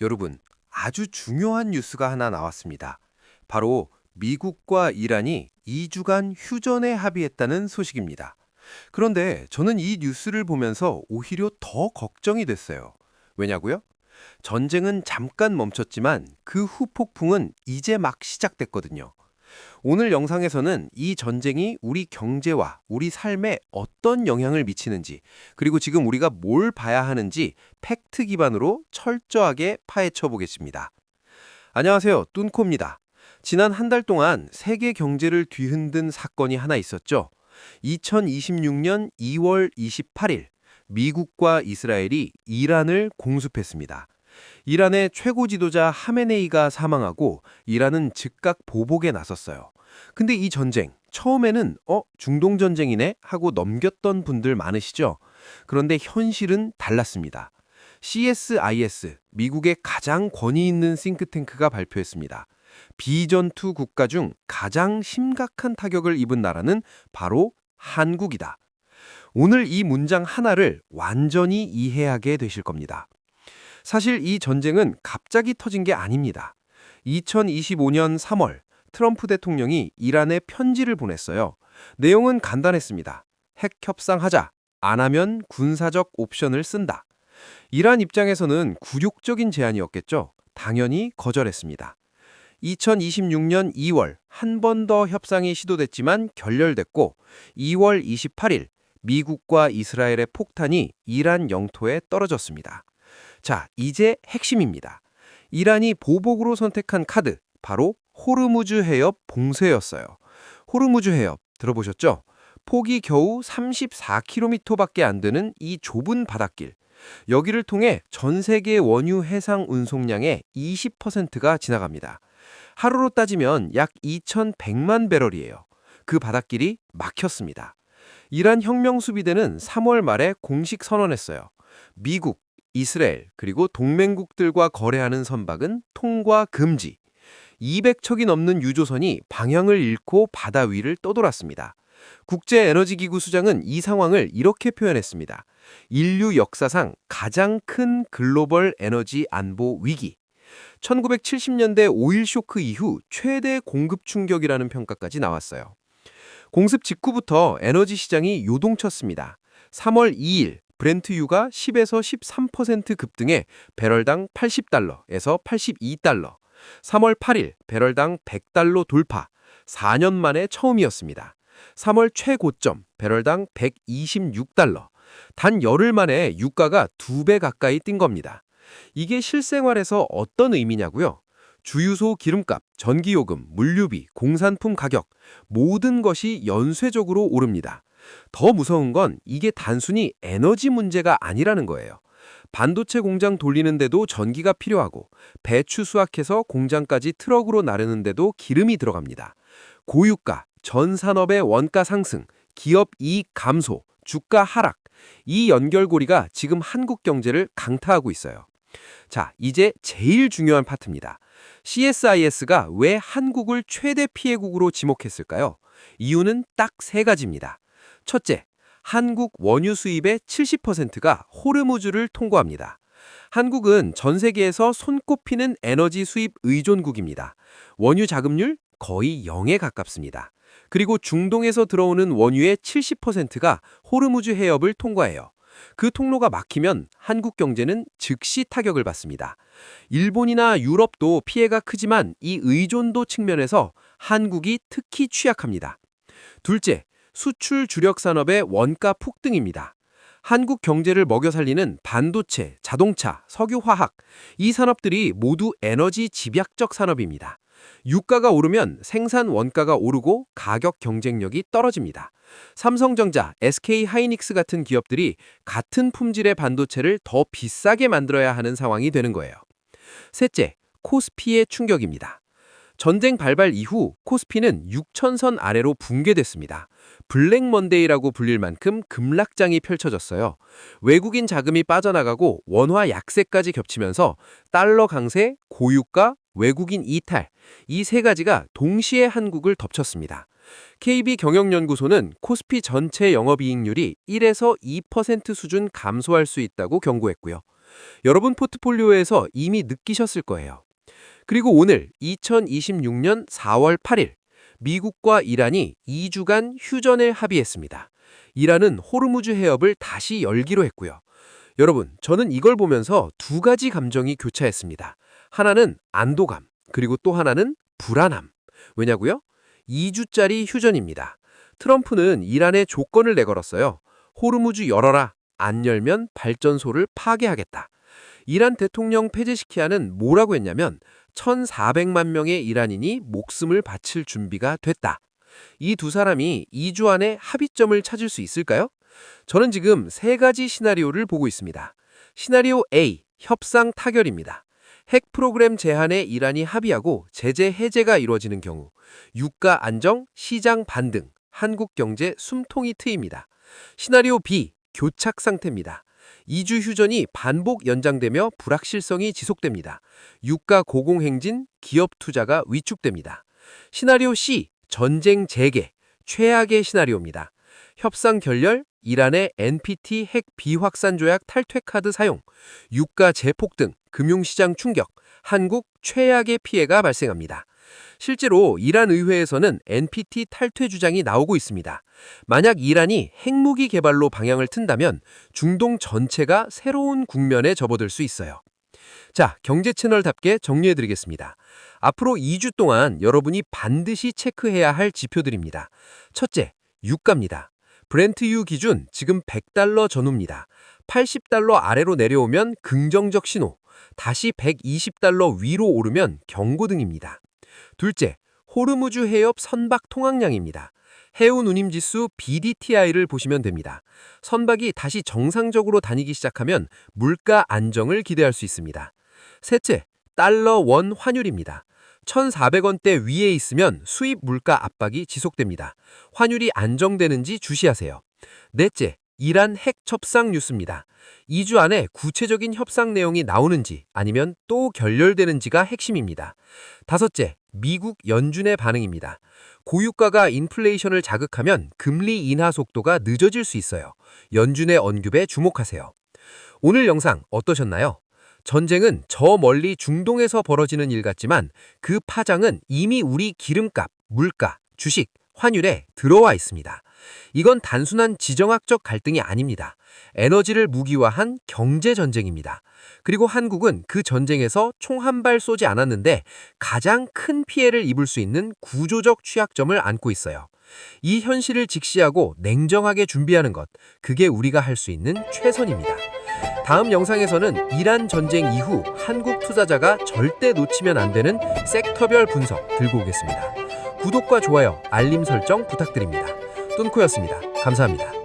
여러분, 아주 중요한 뉴스가 하나 나왔습니다. 바로 미국과 이란이 2주간 휴전에 합의했다는 소식입니다. 그런데 저는 이 뉴스를 보면서 오히려 더 걱정이 됐어요. 왜냐고요? 전쟁은 잠깐 멈췄지만 그 후 폭풍은 이제 막 시작됐거든요. 오늘 영상에서는 이 전쟁이 우리 경제와 우리 삶에 어떤 영향을 미치는지, 그리고 지금 우리가 뭘 봐야 하는지 팩트 기반으로 철저하게 파헤쳐 보겠습니다. 안녕하세요. 뚠코입니다. 지난 한 달 동안 세계 경제를 뒤흔든 사건이 하나 있었죠. 2026년 2월 28일, 미국과 이스라엘이 이란을 공습했습니다. 이란의 최고 지도자 하메네이가 사망하고 이란은 즉각 보복에 나섰어요. 근데 이 전쟁, 처음에는 중동 전쟁이네 하고 넘겼던 분들 많으시죠? 그런데 현실은 달랐습니다. CSIS, 미국의 가장 권위 있는 싱크탱크가 발표했습니다. 비전투 국가 중 가장 심각한 타격을 입은 나라는 바로 한국이다. 오늘 이 문장 하나를 완전히 이해하게 되실 겁니다. 사실 이 전쟁은 갑자기 터진 게 아닙니다. 2025년 3월 트럼프 대통령이 이란에 편지를 보냈어요. 내용은 간단했습니다. 핵 협상하자. 안 하면 군사적 옵션을 쓴다. 이란 입장에서는 굴욕적인 제안이었겠죠. 당연히 거절했습니다. 2026년 2월 한 번 더 협상이 시도됐지만 결렬됐고 2월 28일 미국과 이스라엘의 폭탄이 이란 영토에 떨어졌습니다. 자, 이제 핵심입니다. 이란이 보복으로 선택한 카드, 바로 호르무즈 해협 봉쇄였어요. 호르무즈 해협 들어보셨죠? 폭이 겨우 34km밖에 안 되는 이 좁은 바닷길. 여기를 통해 전 세계 원유 해상 운송량의 20%가 지나갑니다. 하루로 따지면 약 2,100만 배럴이에요. 그 바닷길이 막혔습니다. 이란 혁명수비대는 3월 말에 공식 선언했어요. 미국, 이스라엘, 그리고 동맹국들과 거래하는 선박은 통과 금지. 200척이 넘는 유조선이 방향을 잃고 바다 위를 떠돌았습니다. 국제에너지기구 수장은 이 상황을 이렇게 표현했습니다. 인류 역사상 가장 큰 글로벌 에너지 안보 위기. 1970년대 오일 쇼크 이후 최대 공급 충격이라는 평가까지 나왔어요. 공습 직후부터 에너지 시장이 요동쳤습니다. 3월 2일 브렌트유가 10에서 13% 급등해 배럴당 80달러에서 82달러, 3월 8일 배럴당 100달러 돌파, 4년 만에 처음이었습니다. 3월 최고점 배럴당 126달러, 단 열흘 만에 유가가 2배 가까이 뛴 겁니다. 이게 실생활에서 어떤 의미냐고요? 주유소 기름값, 전기요금, 물류비, 공산품 가격, 모든 것이 연쇄적으로 오릅니다. 더 무서운 건 이게 단순히 에너지 문제가 아니라는 거예요. 반도체 공장 돌리는데도 전기가 필요하고 배추 수확해서 공장까지 트럭으로 나르는데도 기름이 들어갑니다. 고유가, 전 산업의 원가 상승, 기업 이익 감소, 주가 하락, 이 연결고리가 지금 한국 경제를 강타하고 있어요. 자, 이제 제일 중요한 파트입니다. CSIS가 왜 한국을 최대 피해국으로 지목했을까요? 이유는 딱 세 가지입니다. 첫째, 한국 원유 수입의 70%가 호르무즈를 통과합니다. 한국은 전 세계에서 손꼽히는 에너지 수입 의존국입니다. 원유 자급률 거의 0에 가깝습니다. 그리고 중동에서 들어오는 원유의 70%가 호르무즈 해협을 통과해요. 그 통로가 막히면 한국 경제는 즉시 타격을 받습니다. 일본이나 유럽도 피해가 크지만 이 의존도 측면에서 한국이 특히 취약합니다. 둘째, 수출 주력 산업의 원가 폭등입니다. 한국 경제를 먹여 살리는 반도체, 자동차, 석유화학, 이 산업들이 모두 에너지 집약적 산업입니다. 유가가 오르면 생산 원가가 오르고 가격 경쟁력이 떨어집니다. 삼성전자, SK하이닉스 같은 기업들이 같은 품질의 반도체를 더 비싸게 만들어야 하는 상황이 되는 거예요. 셋째, 코스피의 충격입니다. 전쟁 발발 이후 코스피는 6천선 아래로 붕괴됐습니다. 블랙 먼데이라고 불릴 만큼 급락장이 펼쳐졌어요. 외국인 자금이 빠져나가고 원화 약세까지 겹치면서 달러 강세, 고유가, 외국인 이탈, 이 세 가지가 동시에 한국을 덮쳤습니다. KB경영연구소는 코스피 전체 영업이익률이 1에서 2% 수준 감소할 수 있다고 경고했고요. 여러분 포트폴리오에서 이미 느끼셨을 거예요. 그리고 오늘 2026년 4월 8일 미국과 이란이 2주간 휴전에 합의했습니다. 이란은 호르무즈 해협을 다시 열기로 했고요. 여러분, 저는 이걸 보면서 두 가지 감정이 교차했습니다. 하나는 안도감, 그리고 또 하나는 불안함. 왜냐고요? 2주짜리 휴전입니다. 트럼프는 이란에 조건을 내걸었어요. 호르무즈 열어라. 안 열면 발전소를 파괴하겠다. 이란 대통령 페제시키안은 뭐라고 했냐면 1,400만 명의 이란인이 목숨을 바칠 준비가 됐다. 이 두 사람이 2주 안에 합의점을 찾을 수 있을까요? 저는 지금 세 가지 시나리오를 보고 있습니다. 시나리오 A, 협상 타결입니다. 핵 프로그램 제한에 이란이 합의하고 제재 해제가 이루어지는 경우 유가 안정, 시장 반등, 한국 경제 숨통이 트입니다. 시나리오 B, 교착 상태입니다. 2주 휴전이 반복 연장되며 불확실성이 지속됩니다. 유가 고공행진, 기업 투자가 위축됩니다. 시나리오 C, 전쟁 재개, 최악의 시나리오입니다. 협상 결렬, 이란의 NPT 핵 비확산 조약 탈퇴 카드 사용, 유가 재폭등, 금융시장 충격, 한국 최악의 피해가 발생합니다. 실제로 이란 의회에서는 NPT 탈퇴 주장이 나오고 있습니다. 만약 이란이 핵무기 개발로 방향을 튼다면 중동 전체가 새로운 국면에 접어들 수 있어요. 자, 경제 채널답게 정리해드리겠습니다. 앞으로 2주 동안 여러분이 반드시 체크해야 할 지표들입니다. 첫째, 유가입니다. 브렌트유 기준 지금 $100 전후입니다. $80 아래로 내려오면 긍정적 신호, 다시 $120 위로 오르면 경고등입니다. 둘째, 호르무즈 해협 선박 통항량입니다. 해운 운임 지수 BDTI를 보시면 됩니다. 선박이 다시 정상적으로 다니기 시작하면 물가 안정을 기대할 수 있습니다. 셋째, 달러 원 환율입니다. 1,400원대 위에 있으면 수입 물가 압박이 지속됩니다. 환율이 안정되는지 주시하세요. 넷째, 이란 핵 협상 뉴스입니다. 2주 안에 구체적인 협상 내용이 나오는지 아니면 또 결렬되는지가 핵심입니다. 다섯째, 미국 연준의 반응입니다. 고유가가 인플레이션을 자극하면 금리 인하 속도가 늦어질 수 있어요. 연준의 언급에 주목하세요. 오늘 영상 어떠셨나요? 전쟁은 저 멀리 중동에서 벌어지는 일 같지만 그 파장은 이미 우리 기름값, 물가, 주식, 환율에 들어와 있습니다. 이건 단순한 지정학적 갈등이 아닙니다. 에너지를 무기화한 경제 전쟁입니다. 그리고 한국은 그 전쟁에서 총 한 발 쏘지 않았는데 가장 큰 피해를 입을 수 있는 구조적 취약점을 안고 있어요. 이 현실을 직시하고 냉정하게 준비하는 것, 그게 우리가 할 수 있는 최선입니다. 다음 영상에서는 이란 전쟁 이후 한국 투자자가 절대 놓치면 안 되는 섹터별 분석 들고 오겠습니다. 구독과 좋아요, 알림 설정 부탁드립니다. 뚠코였습니다. 감사합니다.